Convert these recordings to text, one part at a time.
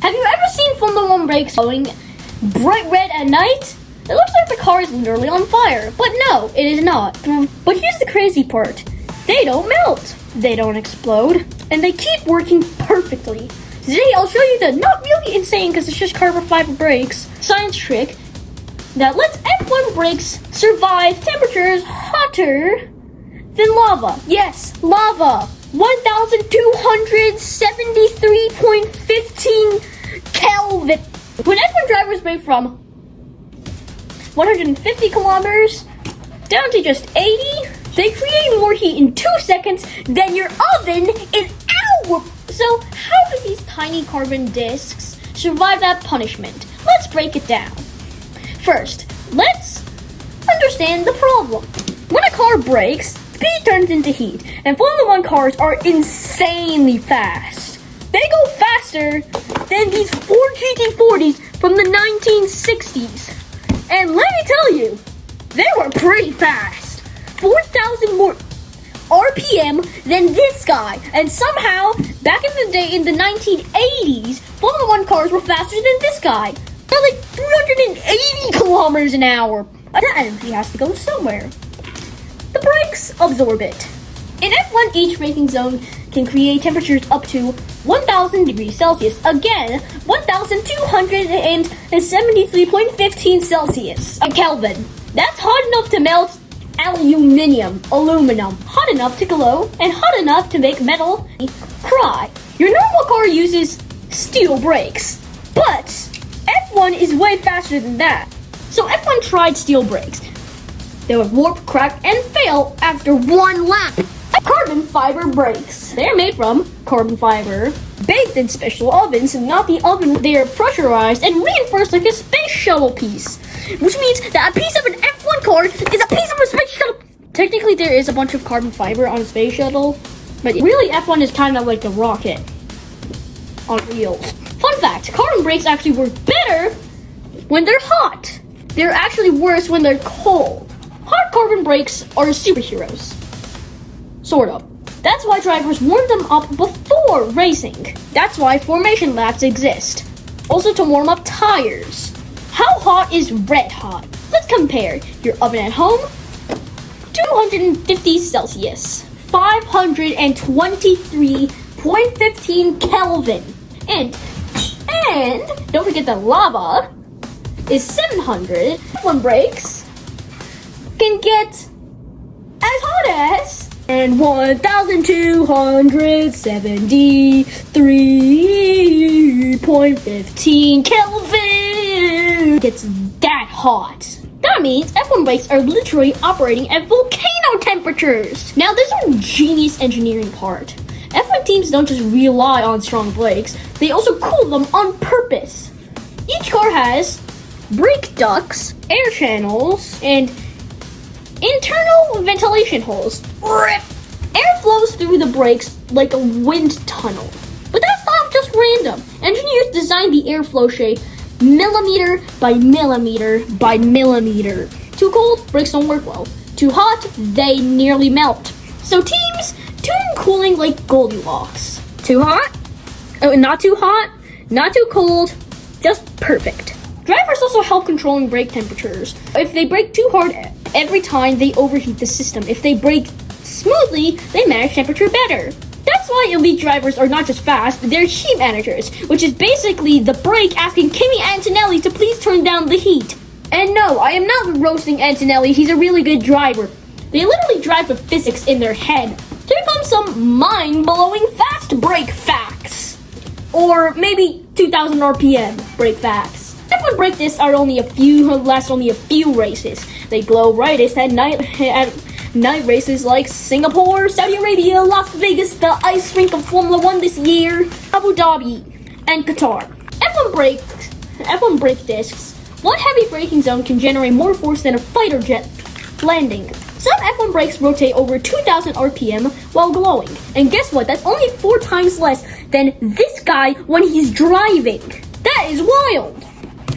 Have you ever seen Formula 1 brakes glowing bright red at night? It looks like the car is literally on fire, but no, it is not. But here's the crazy part. They don't melt, they don't explode, and they keep working perfectly. Today I'll show you the not really insane, because it's just carbon fiber brakes, science trick that lets F1 brakes survive temperatures hotter than lava. Yes, lava. 1,273.15 Kelvin. When F1 drivers brake from 150 kilometers down to just 80, they create more heat in 2 seconds than your oven in hours. So how do these tiny carbon discs survive that punishment? Let's break it down. First, let's understand the problem. When a car brakes, speed turns into heat, and Formula 1 cars are insanely fast. They go faster than these Ford GT40s from the 1960s. And let me tell you, they were pretty fast. 4,000 more RPM than this guy. And somehow, back in the day, in the 1980s, Formula 1 cars were faster than this guy. They're like 380 kilometers an hour. That energy has to go somewhere. The brakes absorb it. In F1, each braking zone can create temperatures up to 1,000 degrees Celsius. Again, 1,273.15 Celsius. A Kelvin. That's hot enough to melt aluminum. Hot enough to glow, and hot enough to make metal cry. Your normal car uses steel brakes, but F1 is way faster than that. So F1 tried steel brakes. They would warp, crack, and fail after one lap. Carbon fiber brakes. They're made from carbon fiber, baked in special ovens, not the oven. They are pressurized and reinforced like a space shuttle piece, which means that a piece of an F1 car is a piece of a space shuttle. Technically, there is a bunch of carbon fiber on a space shuttle, but really F1 is kind of like a rocket on wheels. Fun fact, carbon brakes actually work better when they're hot. They're actually worse when they're cold. Hot carbon brakes are superheroes. Sort of. That's why drivers warm them up before racing. That's why formation laps exist. Also to warm up tires. How hot is red hot? Let's compare. Your oven at home, 250 Celsius, 523.15 Kelvin. And don't forget that lava is 700. F1 brakes can get as hot as 1,273.15 Kelvin. It's that hot. That means F1 brakes are literally operating at volcano temperatures. Now, this is a genius engineering part. F1 teams don't just rely on strong brakes, they also cool them on purpose. Each car has brake ducts, air channels, and internal ventilation holes. Air flows through the brakes like a wind tunnel. But that's not just random. Engineers designed the airflow shape millimeter by millimeter by millimeter. Too cold, brakes don't work well. Too hot, they nearly melt. So teams tune cooling like Goldilocks. Too hot? Oh, not too hot, not too cold, just perfect. Drivers also help controlling brake temperatures. If they brake too hard every time, they overheat the system. If they brake smoothly, they manage temperature better. That's why elite drivers are not just fast, they're heat managers, which is basically the brake asking Kimi Antonelli to please turn down the heat. And no, I am not roasting Antonelli, he's a really good driver. They literally drive with physics in their head. Here comes some mind-blowing fast brake facts. Or maybe 2,000 RPM brake facts. F1 brake discs are last only a few races. They glow brightest at night races like Singapore, Saudi Arabia, Las Vegas, the ice rink of Formula 1 this year, Abu Dhabi, and Qatar. F1 brake discs. One heavy braking zone can generate more force than a fighter jet landing. Some F1 brakes rotate over 2,000 RPM while glowing. And guess what? That's only 4 times less than this guy when he's driving. That is wild.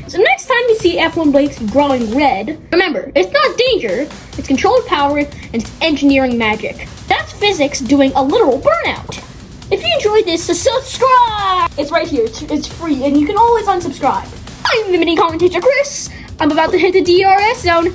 So next time you see F1 brakes glowing red, remember, it's not danger, it's controlled power, and it's engineering magic. That's physics doing a literal burnout. If you enjoyed this, subscribe! It's right here. It's free, and you can always unsubscribe. I'm the mini commentator Chris. I'm about to hit the DRS zone.